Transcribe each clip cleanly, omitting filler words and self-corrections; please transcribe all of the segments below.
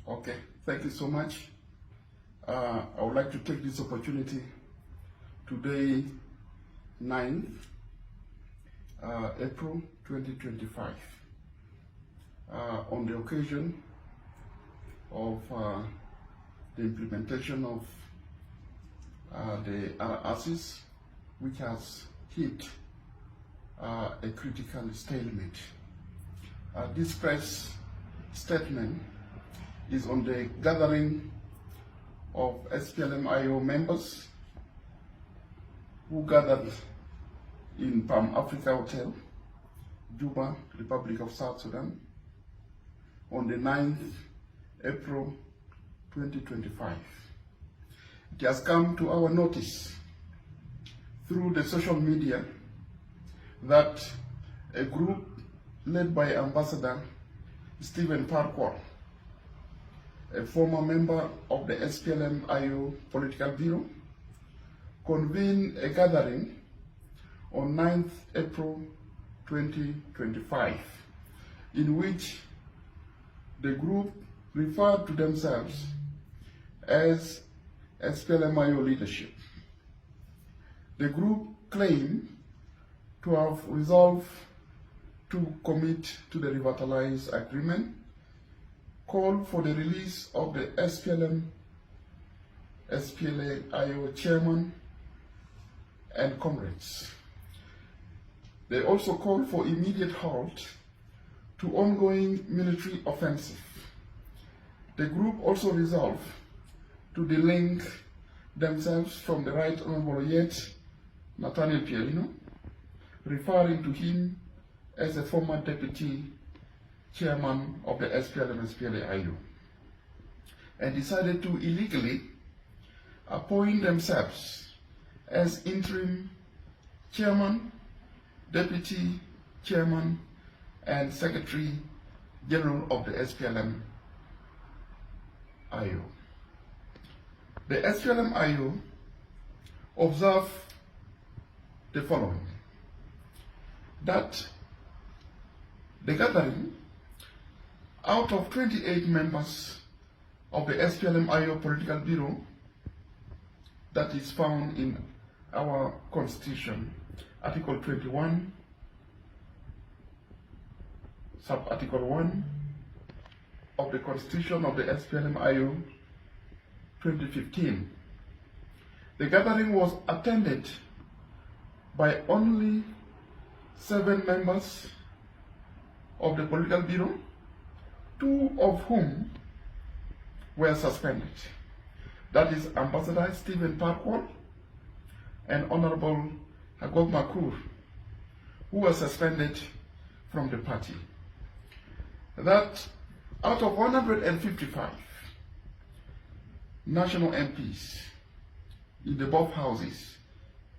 Okay, thank you so much. I would like to take this opportunity today, 9th April 2025, on the occasion of the implementation of the RRCs, which has hit a critical stalemate. This press statement is on the gathering of SPLM-IO members who gathered in Palm Africa Hotel, Juba, Republic of South Sudan, on the 9th April 2025. It has come to our notice through the social media that a group led by Ambassador Stephen Parkour, a former member of the SPLM-IO Political Bureau, convened a gathering on 9th April 2025, in which the group referred to themselves as SPLM-IO leadership. The group claimed to have resolved to commit to the revitalized agreement, called for the release of the SPLA-IO chairman and comrades. They also called for immediate halt to ongoing military offensive. The group also resolved to delink themselves from the Right Honorable Oyet, Nathaniel Pierino, referring to him as a former deputy chairman of the SPLM-SPLA-IO, and decided to illegally appoint themselves as interim chairman, deputy chairman, and secretary general of the SPLM-IO. The SPLM-IO observed the following: that the gathering, out of 28 members of the SPLM-IO Political Bureau, that is found in our Constitution, Article 21, Sub-Article 1 of the Constitution of the SPLM-IO 2015. The gathering was attended by only 7 members of the Political Bureau, 2 of whom were suspended. That is Ambassador Stephen Parkour and Honorable Hagop Makur, who were suspended from the party. That out of 155 national MPs in the both houses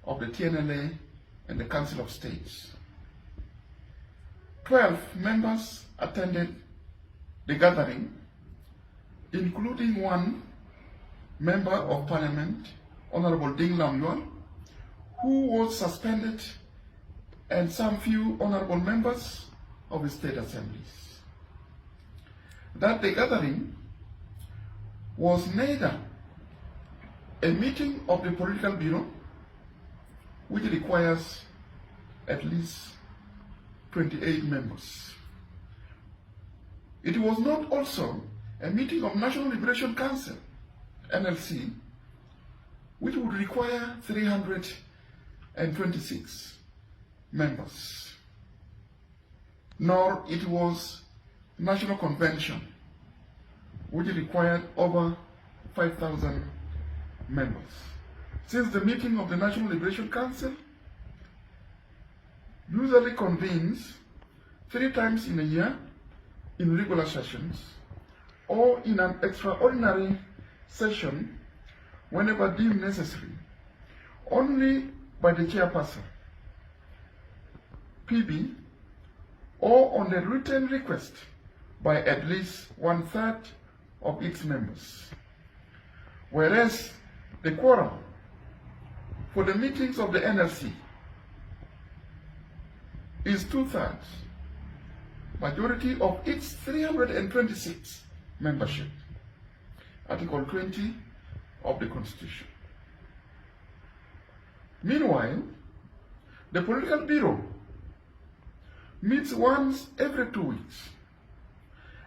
of the TNLA and the Council of States, 12 members attended the gathering, including 1 member of parliament, Honorable Ding Lam, who was suspended, and some few honorable members of the state assemblies. That the gathering was neither a meeting of the Political Bureau, which requires at least 28 members. It was not also a meeting of National Liberation Council, NLC, which would require 326 members. Nor it was National Convention, which required over 5,000 members. Since the meeting of the National Liberation Council usually convenes 3 times in a year in regular sessions, or in an extraordinary session whenever deemed necessary, only by the chairperson, PB, or on the written request by at least 1/3 of its members. Whereas the quorum for the meetings of the NLC is 2/3, majority of its 326 membership. Article 20 of the Constitution. Meanwhile, the Political Bureau meets once every 2 weeks,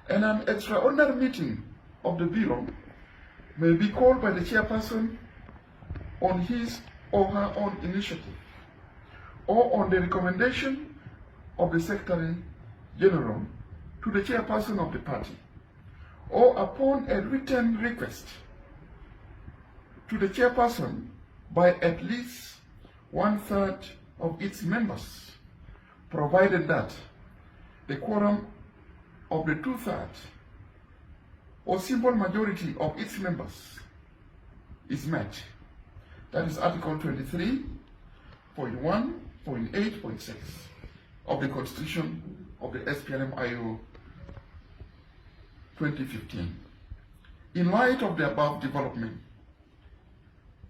and an extraordinary meeting of the Bureau may be called by the chairperson on his or her own initiative, or on the recommendation of the Secretary General to the chairperson of the party, or upon a written request to the chairperson by at least 1/3 of its members, provided that the quorum of the 2/3 or simple majority of its members is met. That is Article 23.1.8.6 of the Constitution of the SPLM-IO 2015. In light of the above development,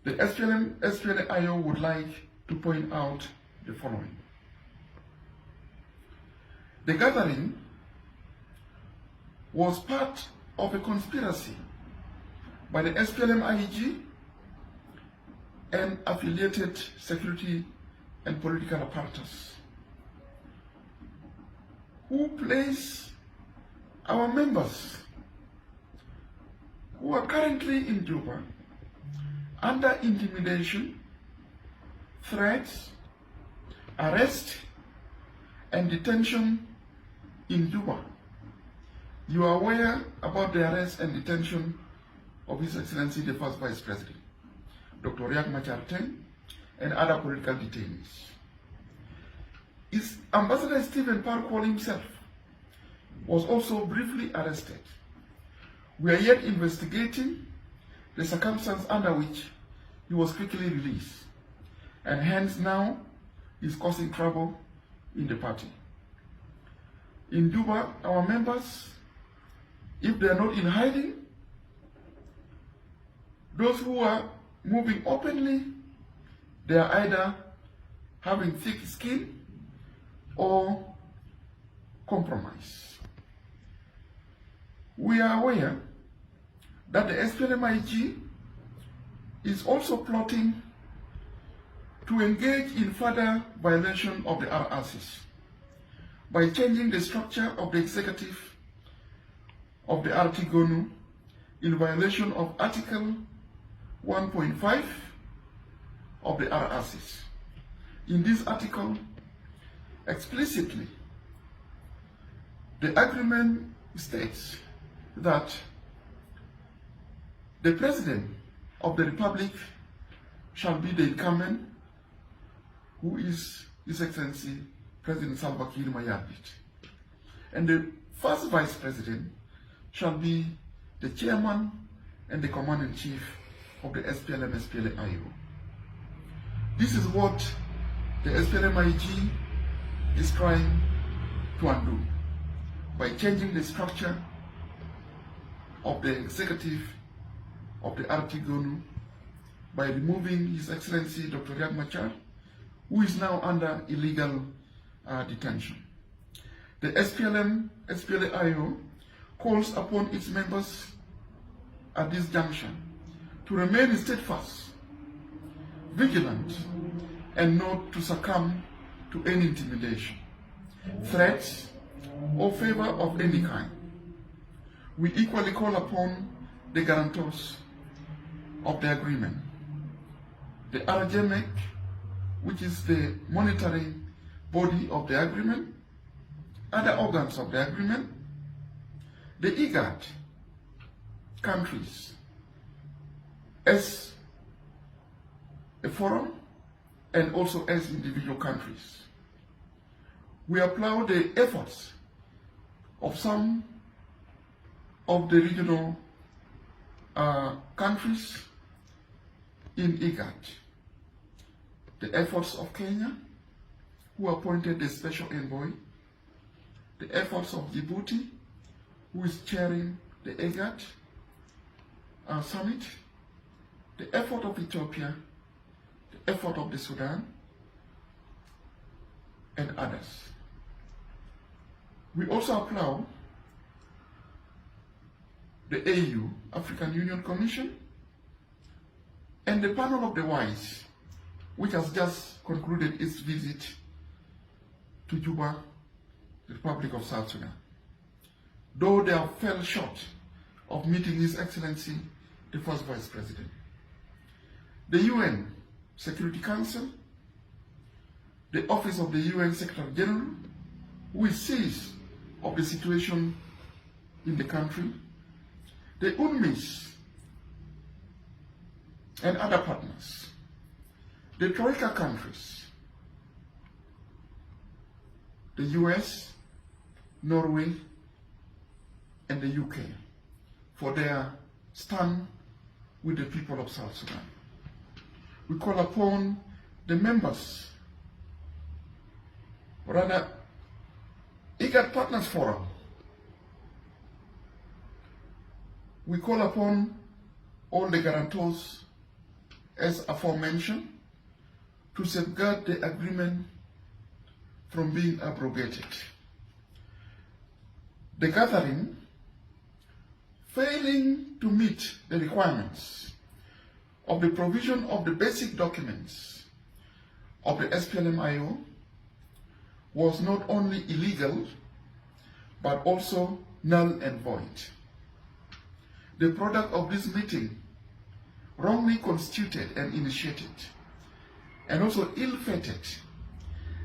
the SPLM-IO would like to point out the following. The gathering was part of a conspiracy by the SPLM-IG and affiliated security and political apparatus, who place our members who are currently in Juba under intimidation, threats, arrest, and detention in Juba. You are aware about the arrest and detention of His Excellency the First Vice President, Dr. Riek Machar, Teny, and other political detainees. His Ambassador Stephen Parkwall himself was also briefly arrested. We are yet investigating the circumstance under which he was quickly released, and hence now is causing trouble in the party. In Juba, our members, if they are not in hiding, those who are moving openly, they are either having thick skin or compromise. We are aware that the SPLM-IG is also plotting to engage in further violation of the RRCs by changing the structure of the executive of the RT-GONU in violation of Article 1.5 of the RRCs. In this article, explicitly, the agreement states that the President of the Republic shall be the incumbent, who is His Excellency President Salva Kiir Mayardit, and the first Vice President shall be the Chairman and the Commander-in-Chief of the SPLM-IO. This is what the SPLM-IG is trying to undo by changing the structure of the executive of the RT-GONU, by removing His Excellency Dr. Riek Machar, who is now under illegal detention. The SPLM-IO calls upon its members at this junction to remain steadfast, vigilant, and not to succumb to any intimidation, threats, or favor of any kind. We equally call upon the guarantors of the agreement, the RJMEC, which is the monitoring body of the agreement, other organs of the agreement, the IGAD countries as a forum and also as individual countries. We applaud the efforts of some of the regional countries in IGAD, the efforts of Kenya, who appointed the special envoy, the efforts of Djibouti, who is chairing the IGAD summit, the effort of Ethiopia, the effort of the Sudan, and others. We also applaud the AU, African Union Commission, and the panel of the wise, which has just concluded its visit to Juba, the Republic of South Sudan. Though they have fell short of meeting His Excellency, the first Vice President. The UN Security Council, the Office of the UN Secretary General, who is seized of the situation in the country, the UNMISS and other partners, the Troika countries, the US, Norway, and the UK, for their stand with the people of South Sudan. We call upon the members, or rather, IGAD Partners Forum. We call upon all the guarantors, as aforementioned, to safeguard the agreement from being abrogated. The gathering, failing to meet the requirements of the provision of the basic documents of the SPLM-IO, was not only illegal, but also null and void. The product of this meeting, wrongly constituted and initiated, and also ill-fated,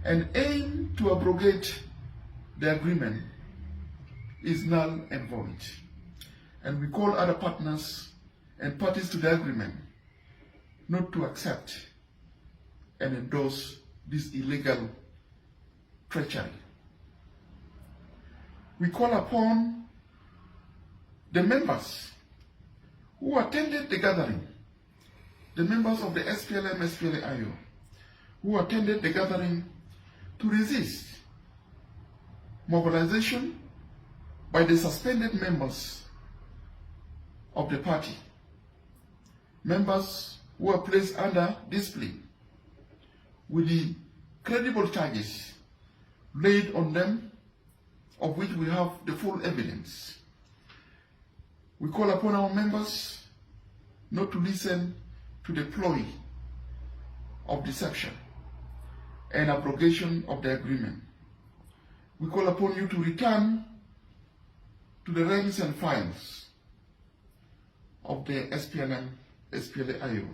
and aimed to abrogate the agreement, is null and void. And we call other partners and parties to the agreement not to accept and endorse this illegal treachery. We call upon the members who attended the gathering, the members of the SPLM, SPLA-IO, who attended the gathering, to resist mobilization by the suspended members of the party, members who were placed under discipline with the credible charges laid on them, of which we have the full evidence. We call upon our members not to listen to the ploy of deception and abrogation of the agreement. We call upon you to return to the ranks and files of the SPLM, SPLA-IO.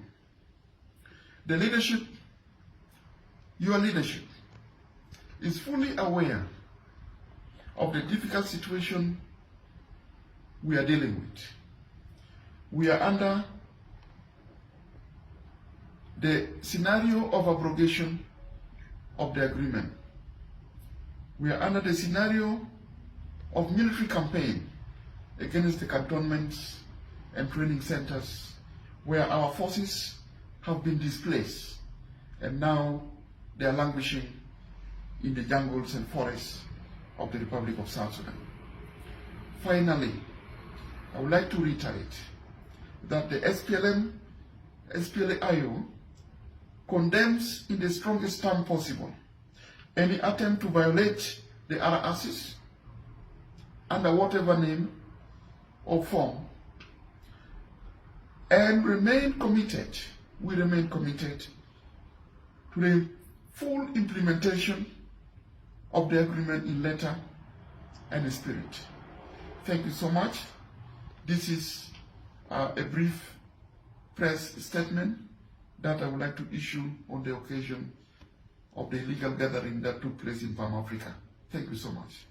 The leadership, your leadership, is fully aware of the difficult situation we are dealing with. We are under the scenario of abrogation of the agreement. We are under the scenario of military campaign against the cantonments and training centers where our forces have been displaced, and now they are languishing in the jungles and forests of the Republic of South Sudan. Finally, I would like to reiterate that the SPLM, SPLA-IO condemns in the strongest term possible any attempt to violate the RRCs under whatever name or form, and we remain committed to the full implementation of the agreement in letter and in spirit. Thank you so much. This is a brief press statement that I would like to issue on the occasion of the illegal gathering that took place in Palm Africa. Thank you so much.